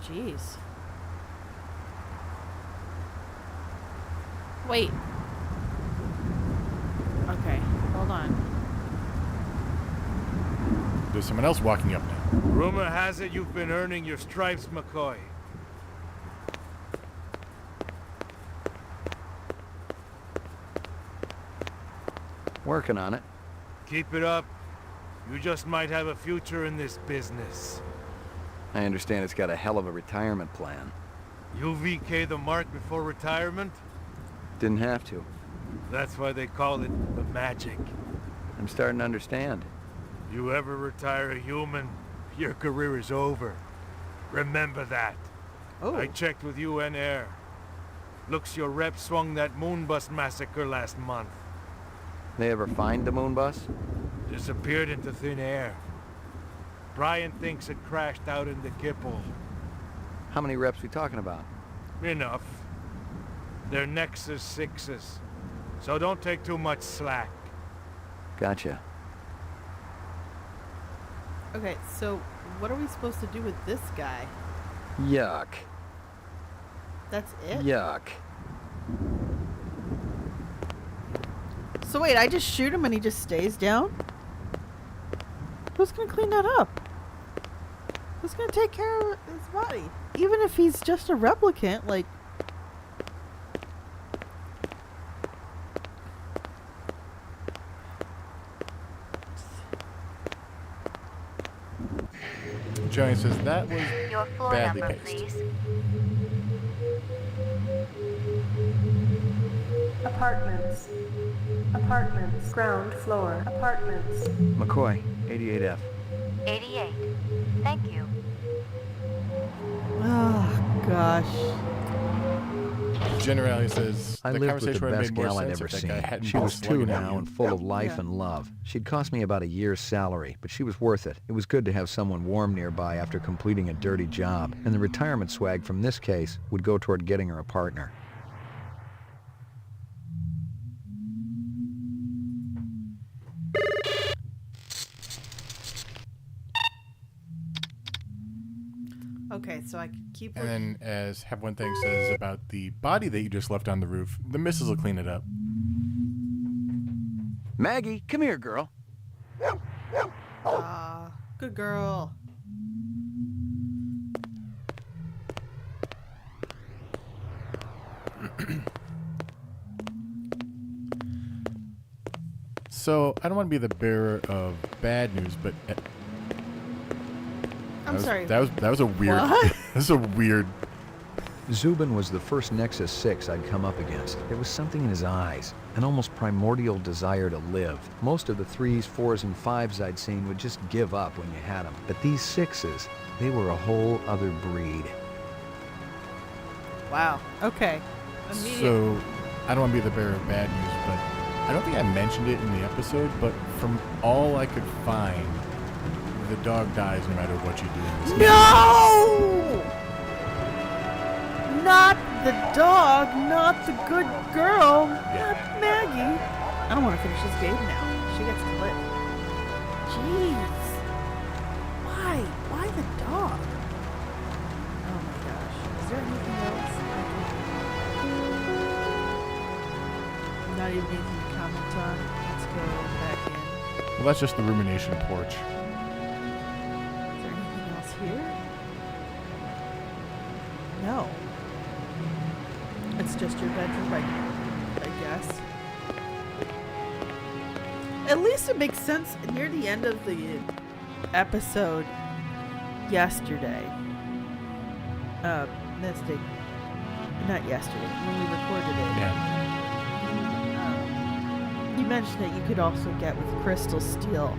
jeez. Wait. Okay, hold on. There's someone else walking up now. Rumor has it you've been earning your stripes, McCoy. Working on it. Keep it up. You just might have a future in this business. I understand it's got a hell of a retirement plan. You VK the mark before retirement? Didn't have to. That's why they call it the magic. I'm starting to understand. You ever retire a human, your career is over. Remember that. Oh. I checked with UN Air. Looks your rep swung that moonbus massacre last month. They ever find the moon bus? Disappeared into thin air. Brian thinks it crashed out in the Kipple. How many reps we talking about? Enough. They're Nexus 6s, so don't take too much slack. Gotcha. Okay, so what are we supposed to do with this guy? Yuck. That's it? Yuck. So wait, I just shoot him and he just stays down? Who's gonna clean that up? Who's gonna take care of his body? Even if he's just a replicant, like... Giant says that was Your floor badly number, paced. please. Apartments. Apartments. Ground floor. Apartments. McCoy, 88F. 88. Thank you. Oh, gosh. Generally says I the lived with the conversation would have best made more gal I'd sense ever if that seen. guy hadn't She been was 2 slugging at now you. and full of life Yeah. and love. She'd cost me about a year's salary, but she was worth it. It was good to have someone warm nearby after completing a dirty job, and the retirement swag from this case would go toward getting her a partner. Okay, so I could keep... And then, as Have One Thing says about the body that you just left on the roof, the missus will clean it up. Maggie, come here, girl. Good girl. So, I don't want to be the bearer of bad news, but I'm sorry. That was a weird. What? That was a weird. Zubin was the first Nexus 6 I'd come up against. There was something in his eyes, an almost primordial desire to live. Most of the 3s, 4s, and 5s I'd seen would just give up when you had them. But these 6s, they were a whole other breed. Wow. Okay. So, I don't want to be the bearer of bad news, but I don't think I mentioned it in the episode, but from all I could find, the dog dies no matter what you do in this game. No! Not the dog, not the good girl, not Maggie. I don't want to finish this game now. She gets clipped. Jeez. Why? Why the dog? Oh my gosh. Is there anything else? Not even anything to comment on. Let's go back in. Well, that's just the rumination porch. Is there anything else here? No. It's just your bedroom, I guess. At least it makes sense near the end of the episode yesterday. Mystic. Not yesterday, when we recorded it. Yeah. You mentioned that you could also get with Crystal Steel.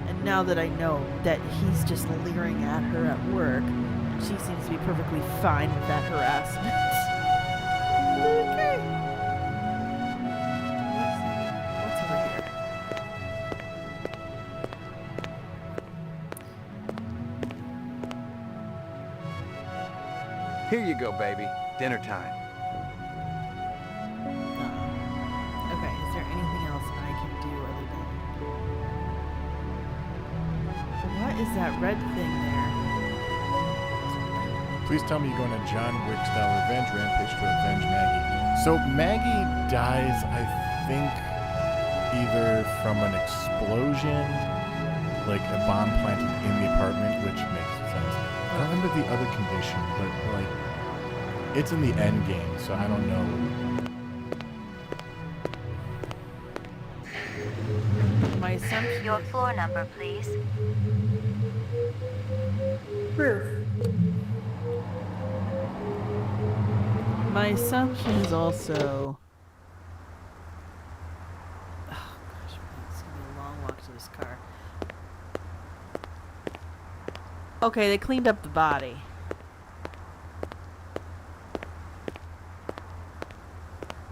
And now that I know that he's just leering at her at work, she seems to be perfectly fine with that harassment. Okay. What's over here? Here you go, baby. Dinner time. Okay, is there anything else I can do other than... What is that red thing there? Please tell me you're going to John Wick-style revenge rampage to avenge Maggie. So Maggie dies, I think, either from an explosion, like a bomb planted in the apartment, which makes sense. I don't remember the other condition, but like, it's in the end game, so I don't know. My assumption. Your floor number, please. Roof. My assumption is also... Oh gosh, it's gonna be a long walk to this car. Okay, they cleaned up the body.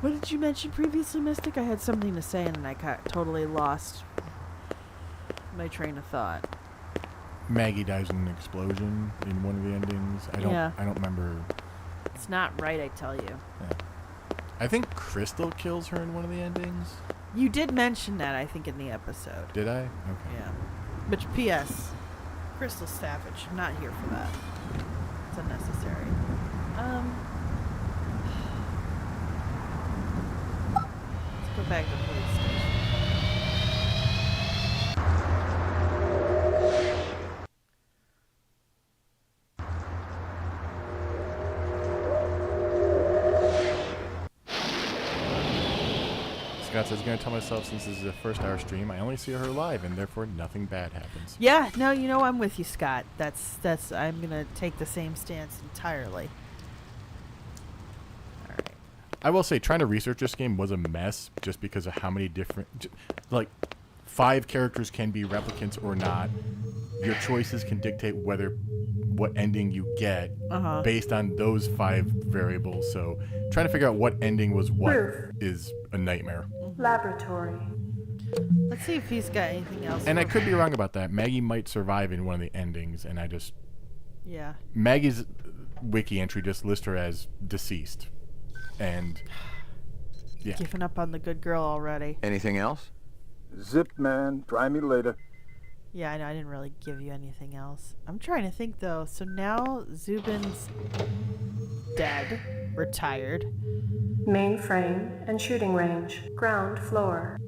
What did you mention previously, Mystic? I had something to say and then I got totally lost my train of thought. Maggie dies in an explosion in one of the endings. I don't remember. It's not right, I tell you. Yeah. I think Crystal kills her in one of the endings. You did mention that, I think, in the episode. Did I? Okay. Yeah. But P.S. Crystal Savage, I'm not here for that. It's unnecessary. Let's go back to the police station. Scott says, going to tell myself since this is a first hour stream, I only see her live, and therefore nothing bad happens. Yeah, no, you know, I'm with you, Scott. That's I'm gonna take the same stance entirely. Alright. I will say, trying to research this game was a mess, just because of how many different, like, 5 characters can be replicants or not. Your choices can dictate what ending you get based on those 5 variables. So trying to figure out what ending was what is a nightmare. Laboratory. Let's see if he's got anything else. And I could be wrong about that. Maggie might survive in one of the endings, and I just... Yeah. Maggie's wiki entry just lists her as deceased. And... Yeah. Giving up on the good girl already. Anything else? Zip, man. Try me later. Yeah, I know. I didn't really give you anything else. I'm trying to think, though. So now Zubin's dead. Retired. Mainframe and shooting range. Ground floor.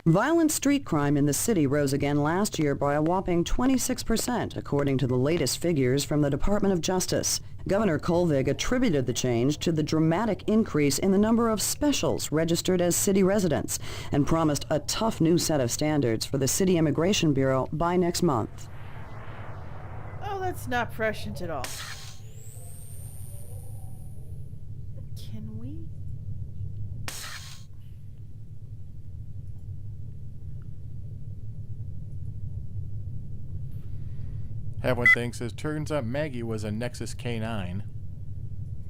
Violent street crime in the city rose again last year by a whopping 26%, according to the latest figures from the Department of Justice. Governor Kolvig attributed the change to the dramatic increase in the number of specials registered as city residents and promised a tough new set of standards for the City Immigration Bureau by next month. Oh, that's not prescient at all. Can we? Have one thing says, turns out Maggie was a Nexus K9.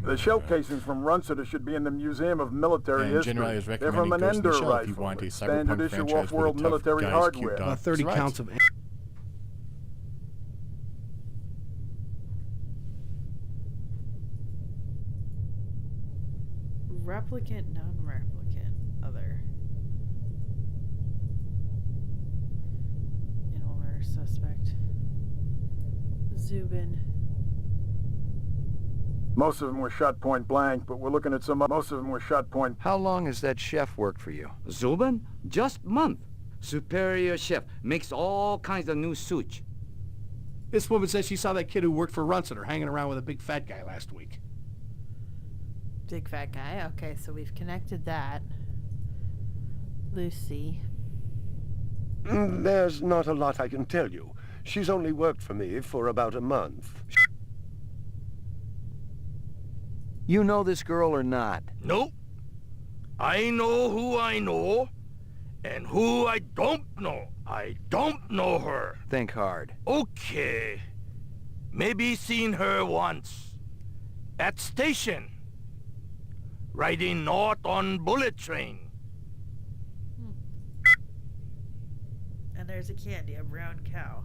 The shell casings from Runciter should be in the Museum of Military And History. generally is They're recommending from an Ghost in the Ender Shell if you rifle. want a Standard cyberpunk issue franchise off-world with a tough military guys, hardware. cute dogs. About 30 Right. counts of... Replicant, non-replicant, other. Animal murder suspect. Zubin. Most of them were shot point blank, but we're looking at some... Most of them were shot point... How long has that chef worked for you? Zubin? Just month. Superior chef. Makes all kinds of new sushi. This woman says she saw that kid who worked for Runciter hanging around with a big fat guy last week. Big fat guy. Okay, so we've connected that. Lucy. There's not a lot I can tell you. She's only worked for me for about a month. You know this girl or not? Nope. I know who I know, and who I don't know. I don't know her. Think hard. Okay. Maybe seen her once. At station. Riding north on bullet train. And there's a candy, a brown cow.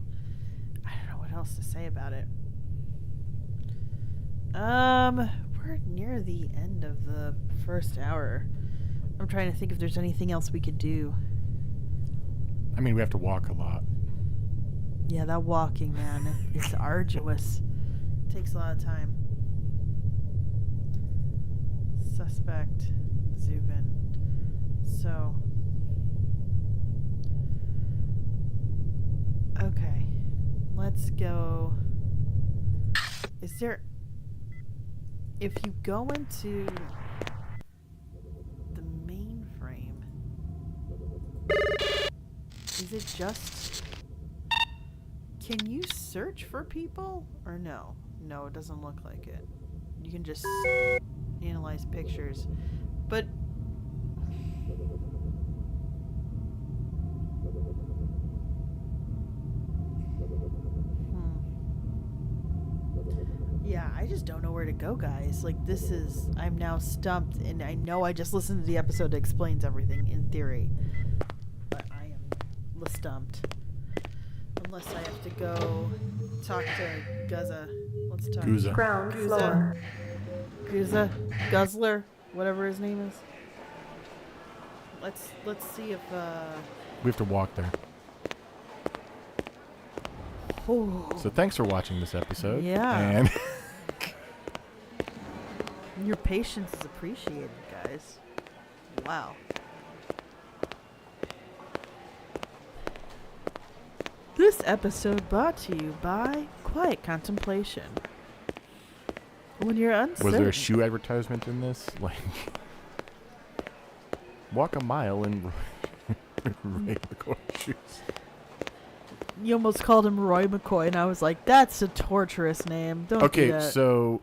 I don't know what else to say about it. We're near the end of the first hour. I'm trying to think if there's anything else we could do. I mean, we have to walk a lot. Yeah, that walking, man, it's arduous. It takes a lot of time. Suspect, Zubin. So, okay, let's go. Is there, if you go into the mainframe, is it just, can you search for people or no? No, it doesn't look like it. You can just analyze pictures, but yeah, I just don't know where to go, guys. Like, this is, I'm now stumped, and I know I just listened to the episode that explains everything in theory, but I am stumped. Unless I have to go talk to Guzza. Let's talk. Guzza. Ground floor. Guzza, Guzzler, whatever his name is. Let's see if We have to walk there. Oh. So thanks for watching this episode. Yeah. And your patience is appreciated, guys. Wow. This episode brought to you by Quiet Contemplation. When you're uncertain. was there a shoe advertisement in this? Like, walk a mile in Ray McCoy shoes. You almost called him Roy McCoy, and I was like, that's a torturous name. Don't Okay, do that. so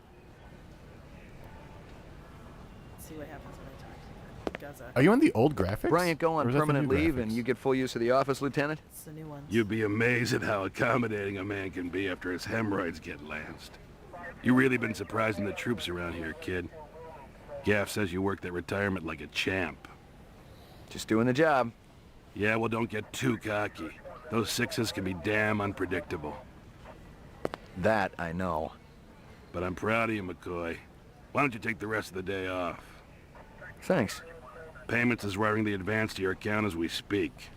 Let's see what happens when I talk to Guzza. are you on the old graphics? Bryant, go Or on is that the permanent new leave graphics? and you get full use of the office, Lieutenant? It's the new ones. You'd be amazed at how accommodating a man can be after his hemorrhoids get lanced. You really been surprising the troops around here, kid. Gaff says you worked that retirement like a champ. Just doing the job. Yeah, well, don't get too cocky. Those sixes can be damn unpredictable. That I know. But I'm proud of you, McCoy. Why don't you take the rest of the day off? Thanks. Payments is wiring the advance to your account as we speak.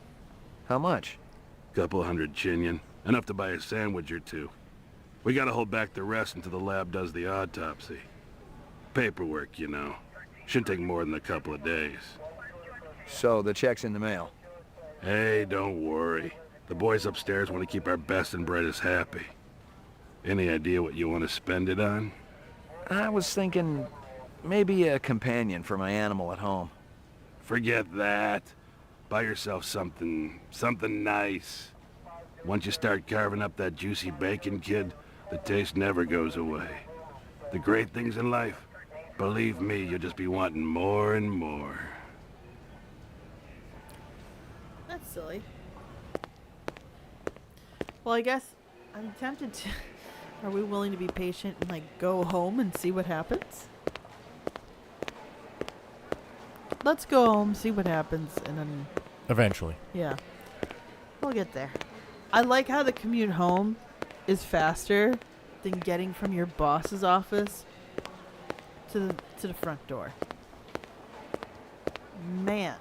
How much? Couple hundred chinion. Enough to buy a sandwich or two. We gotta hold back the rest until the lab does the autopsy. Paperwork, you know. Shouldn't take more than a couple of days. So the check's in the mail. Hey, don't worry. The boys upstairs want to keep our best and brightest happy. Any idea what you want to spend it on? I was thinking maybe a companion for my animal at home. Forget that. Buy yourself something nice. Once you start carving up that juicy bacon, kid, the taste never goes away. The great things in life, believe me, you'll just be wanting more and more. That's silly. Well, I guess I'm tempted to... Are we willing to be patient and, like, go home and see what happens? Let's go home, see what happens, and then... Eventually. Yeah. We'll get there. I like how the commute home is faster than getting from your boss's office to the front door. Man.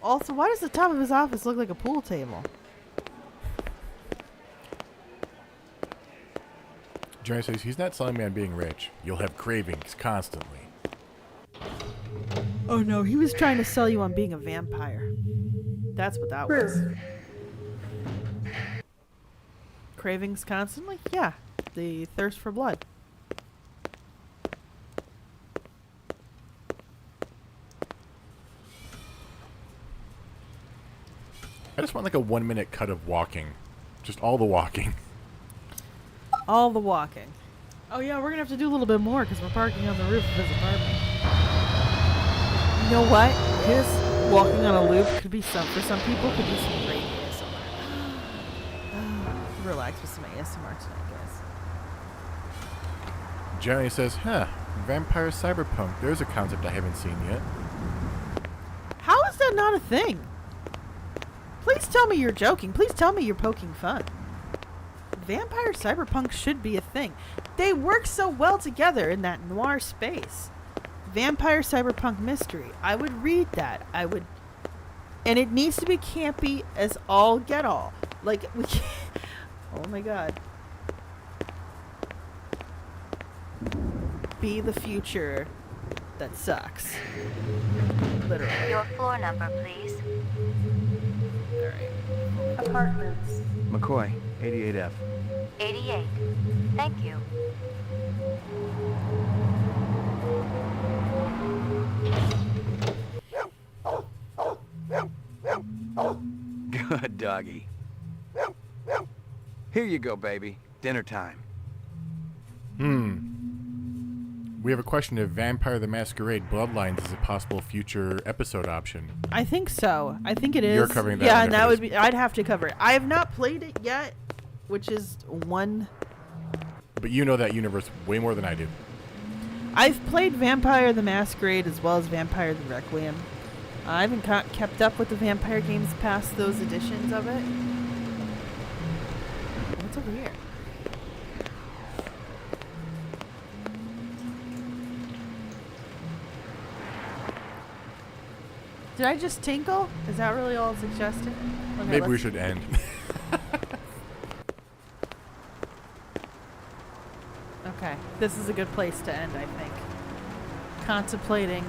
Also, why does the top of his office look like a pool table? Jerry says he's not selling me on being rich. You'll have cravings constantly. Oh no, he was trying to sell you on being a vampire. That's what that was. Cravings constantly? Yeah. The thirst for blood. I just want like a 1 minute cut of walking. Just all the walking. All the walking. Oh yeah, we're gonna have to do a little bit more because we're parking on the roof of his apartment. You know what? His walking on a loop could be for some people, could be some great ASMR. Relax with some ASMR tonight, guys. Jerry says, vampire cyberpunk. There's a concept I haven't seen yet. How is that not a thing? Please tell me you're joking. Please tell me you're poking fun. Vampire cyberpunk should be a thing. They work so well together in that noir space. Vampire cyberpunk mystery. I would read that. I would... And it needs to be campy as all get all. Like, we can't... Oh my god. Be the future that sucks. Literally. Your floor number, please. Alright. Apartments. McCoy, 88F. 88. Thank you. Good doggy. Here you go, baby. Dinner time. We have a question if Vampire the Masquerade Bloodlines is a possible future episode option. I think so. I think it is. You're covering that. Yeah, and that would be... I'd have to cover it. I have not played it yet, which is one... But you know that universe way more than I do. I've played Vampire the Masquerade as well as Vampire the Requiem. I haven't kept up with the Vampire games past those editions of it. What's over here? Did I just tinkle? Is that really all it's suggesting? Okay, Maybe we should end. Okay, this is a good place to end, I think. Contemplating.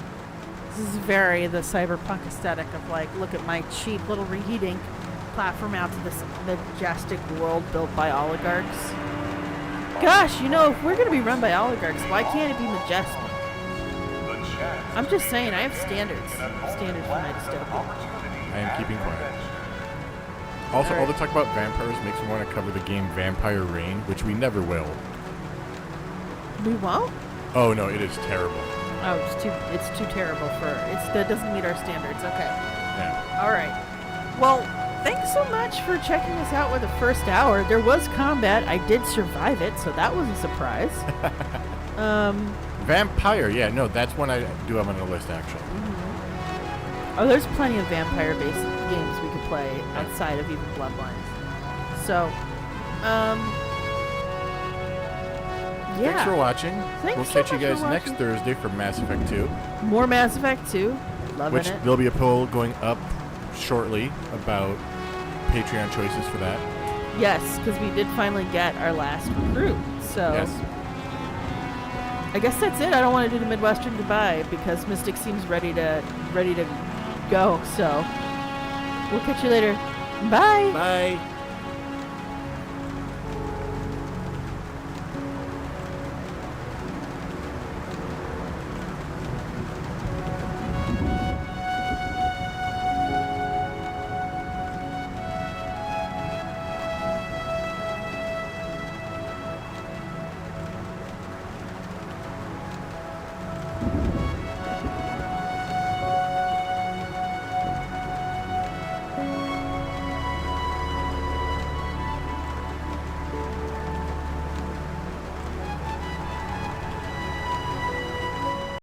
This is very the cyberpunk aesthetic of like, look at my cheap little reheating platform out to this majestic world built by oligarchs. Gosh, you know, if we're going to be run by oligarchs, why can't it be majestic? I'm just saying, I have standards. Standards for my dystopia. I am keeping quiet. Also, all the talk about vampires makes me want to cover the game Vampire Reign, which we never will. We won't? Oh no, it is terrible. Oh, it's too terrible for that doesn't meet our standards. Okay. Yeah. All right. Well, thanks so much for checking us out with the first hour. There was combat. I did survive it, so that was a surprise. Vampire, yeah, no, that's one I do have on the list actually. Oh, there's plenty of vampire-based games we could play outside of even Bloodlines. So, yeah. Thanks for watching. We'll so catch you much guys for next watching. Thursday for Mass Effect 2. More Mass Effect 2. Loving Which it. there'll be a poll going up shortly about Patreon choices for that. Yes, because we did finally get our last recruit. So, Yes. I guess that's it. I don't want to do the Midwestern goodbye because Mystic seems ready to go. So we'll catch you later. Bye. Bye.